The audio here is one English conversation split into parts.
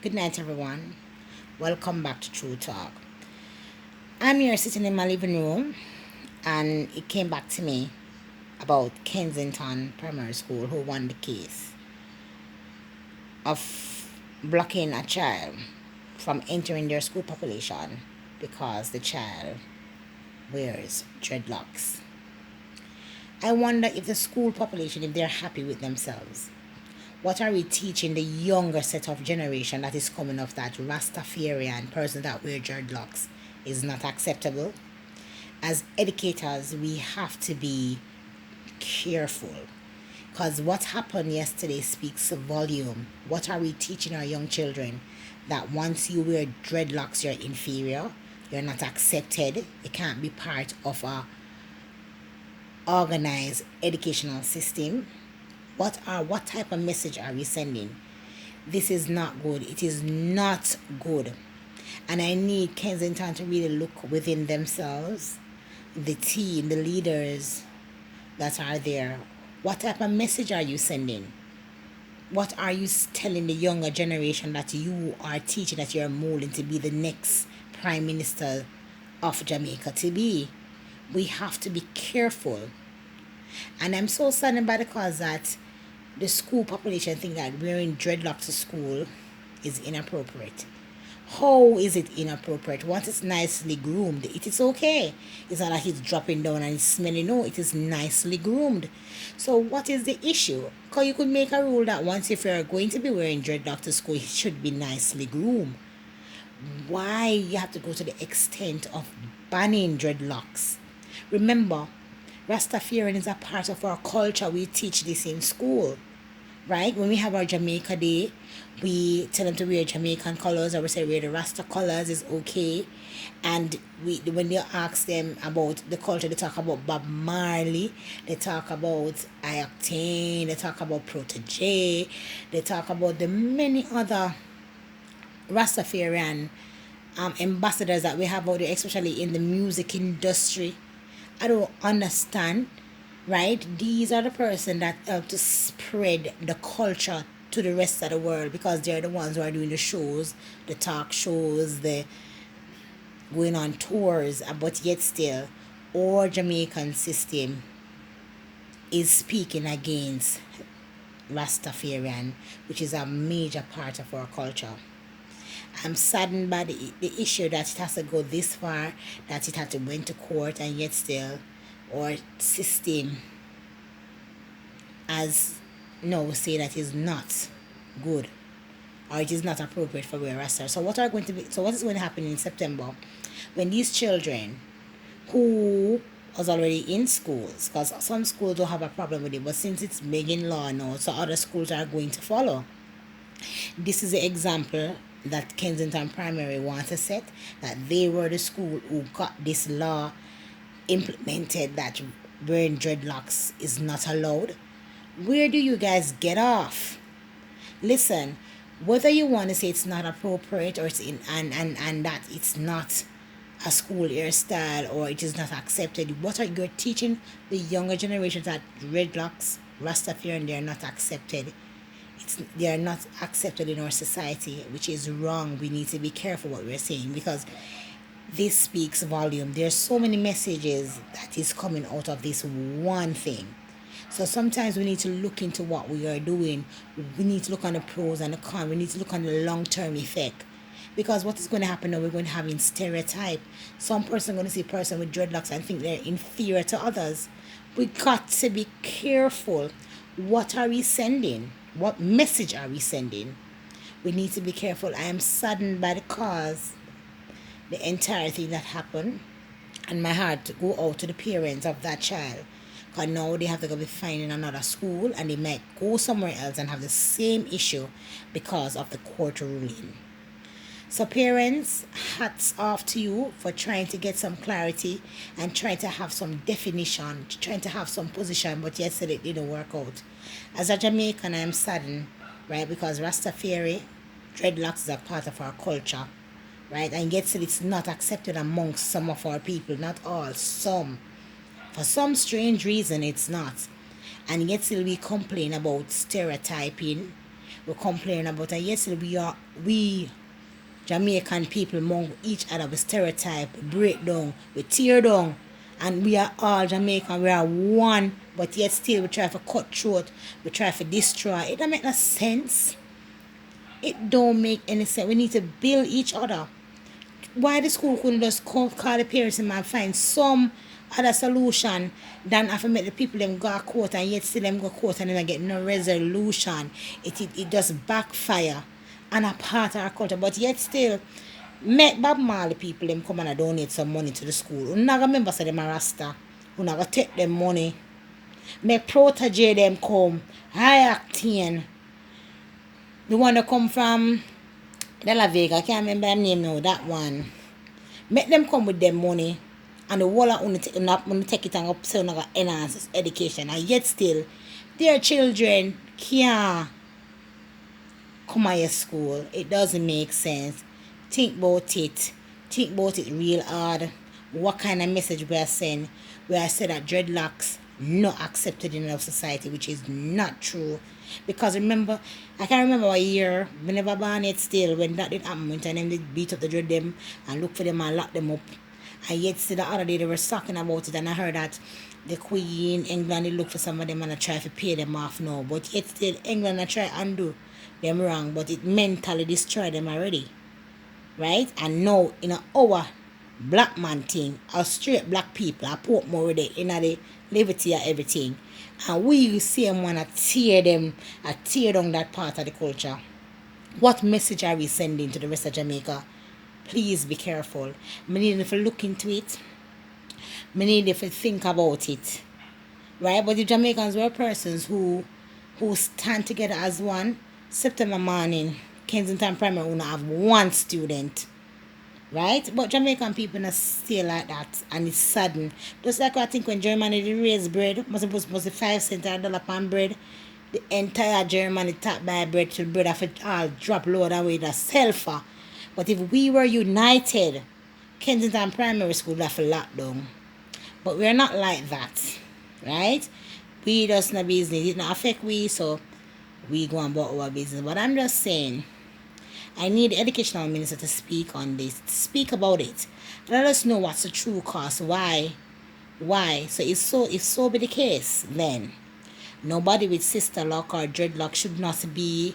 Good night, everyone. Welcome back to True Talk. I'm here sitting in my living room, and it came back to me about Kensington Primary School who won the case of blocking a child from entering their school population because the child wears dreadlocks. I wonder if the school population, if they're happy with themselves. What are we teaching the younger set of generation that is coming of that Rastafarian person that wear dreadlocks is not acceptable? As educators, we have to be careful because what happened yesterday speaks a volume. What are we teaching our young children? That once you wear dreadlocks, you're inferior, you're not accepted, you can't be part of a organized educational system. What type of message are we sending? This is not good. It is not good. And I need Kensington to really look within themselves, the team, the leaders that are there. What type of message are you sending? What are you telling the younger generation that you are teaching, that you're molding to be the next Prime Minister of Jamaica to be? We have to be careful. And I'm so saddened by the cause that the school population think that wearing dreadlocks to school is inappropriate. How is it inappropriate? Once it's nicely groomed, it is okay. It's not like it's dropping down and it's smelling. No, it is nicely groomed. So what is the issue? Because you could make a rule that once if you're going to be wearing dreadlocks to school, it should be nicely groomed. Why you have to go to the extent of banning dreadlocks? Remember, Rastafarian is a part of our culture. We teach this in school, right? When we have our Jamaica Day, we tell them to wear Jamaican colors, or we say wear the Rasta colors is okay. And when they ask them about the culture, they talk about Bob Marley, they talk about Ioctane, they talk about Protege, they talk about the many other Rastafarian ambassadors that we have out there, especially in the music industry. I don't understand, right? These are the person that help to spread the culture to the rest of the world because they're the ones who are doing the shows, the talk shows, the going on tours, but yet still, our Jamaican system is speaking against Rastafarian, which is a major part of our culture. I'm saddened by the issue that it has to go this far, that it had to went to court, and yet still our system as no say that is not good or it is not appropriate for wear Rasta. So what is going to happen in September when these children who was already in schools, because some schools don't have a problem with it, but since it's making law now, so other schools are going to follow. This is the example that Kensington Primary wants to set, that they were the school who got this law implemented that wearing dreadlocks is not allowed. Where do you guys get off? Listen, whether you want to say it's not appropriate or it's in and that it's not a school hairstyle or it is not accepted, what are you teaching the younger generation that dreadlocks, Rastafarian, they are not accepted? They are not accepted in our society, which is wrong. We need to be careful what we're saying because this speaks volume. There's so many messages that is coming out of this one thing. So sometimes we need to look into what we are doing. We need to look on the pros and the cons. We need to look on the long-term effect. Because what is going to happen now, we're going to have in stereotype. Some person going to see a person with dreadlocks and think they're inferior to others. We got to be careful. What are we sending? What message are we sending? We need to be careful. I am saddened by the cause, the entire thing that happened, and my heart to go out to the parents of that child. Because now they have to go be finding another school and they might go somewhere else and have the same issue because of the court ruling. So parents, hats off to you for trying to get some clarity and trying to have some definition, trying to have some position, but yet still it didn't work out. As a Jamaican, I am saddened, right, because Rastafari, dreadlocks is a part of our culture, right, and yet still it's not accepted amongst some of our people, not all, some. For some strange reason, it's not. And yet still we complain about stereotyping we complain about, and yes, we Jamaican people among each other, we stereotype, we break down, we tear down, and we are all Jamaican, we are one, but yet still we try to cut throat, we try to destroy. It don't make no sense. It don't make any sense. We need to build each other. Why the school couldn't just call the parents and find some other solution than have to make the people them go to court, and yet still them go to court and then get no resolution. It just backfire and a part of our culture. But yet still, make Bob Marley people them come and donate some money to the school. We not remember say them a Rasta. We not gonna take them money. Make protege them come. High Octane. The one that come from De La Vega, I can't remember her name now, that one. Make them come with them money, and the whole only take it and up so not enhance education, and yet still their children can't come out of school. It doesn't make sense. Think about it real hard. What kind of message we are saying? We are saying that dreadlocks not accepted in our society, which is not true. Because remember, I can't remember a year, we never born it still, when that did happen, when them did beat up the dread them and look for them and lock them up. And yet still the other day they were talking about it, and I heard that the Queen, England, they look for some of them and I try to pay them off now. But yet still England I try undo them wrong, but it mentally destroyed them already. Right? And now in our black man thing, our straight black people are put more with it in the liberty of everything. And we see them want to tear down that part of the culture. What message are we sending to the rest of Jamaica? Please be careful. We need to look into it. We need to think about it. Right? But the Jamaicans were persons who stand together as one. September morning, Kensington Primary will not have one student. Right? But Jamaican people not stay like that, and it's sudden. Just like I think when Germany they raise bread, must be 5 cents or $1 pound bread. The entire Germany tap by bread to bread after all drop lower than way the sulfur. But if we were united, Kensington Primary School would have locked down. But we're not like that. Right? We just no business. It not affect we, so we go about our business. But I'm just saying, I need the educational minister to speak on this, to speak about it. Let us know what's the true cause. Why? So if so be the case, then nobody with sister lock or dreadlock should not be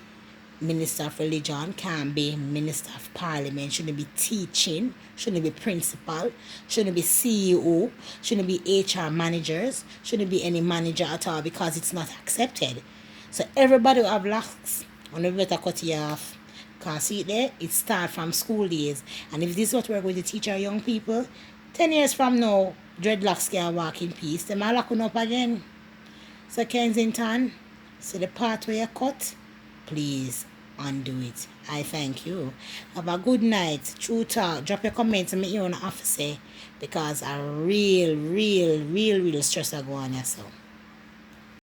minister of religion, can't be minister of parliament, shouldn't be teaching, shouldn't be principal, shouldn't be CEO, shouldn't be HR managers, shouldn't be any manager at all, because it's not accepted. So everybody who have locks, on the better cut you off. Because see there, it starts from school days. And if this is what we're going to teach our young people, 10 years from now, dreadlocks can walk in peace. They might lock up again. So Kensington, see the part where you cut, please undo it. I thank you. Have a good night. True talk. Drop your comments and make your own office, because a real stress are going on yourself.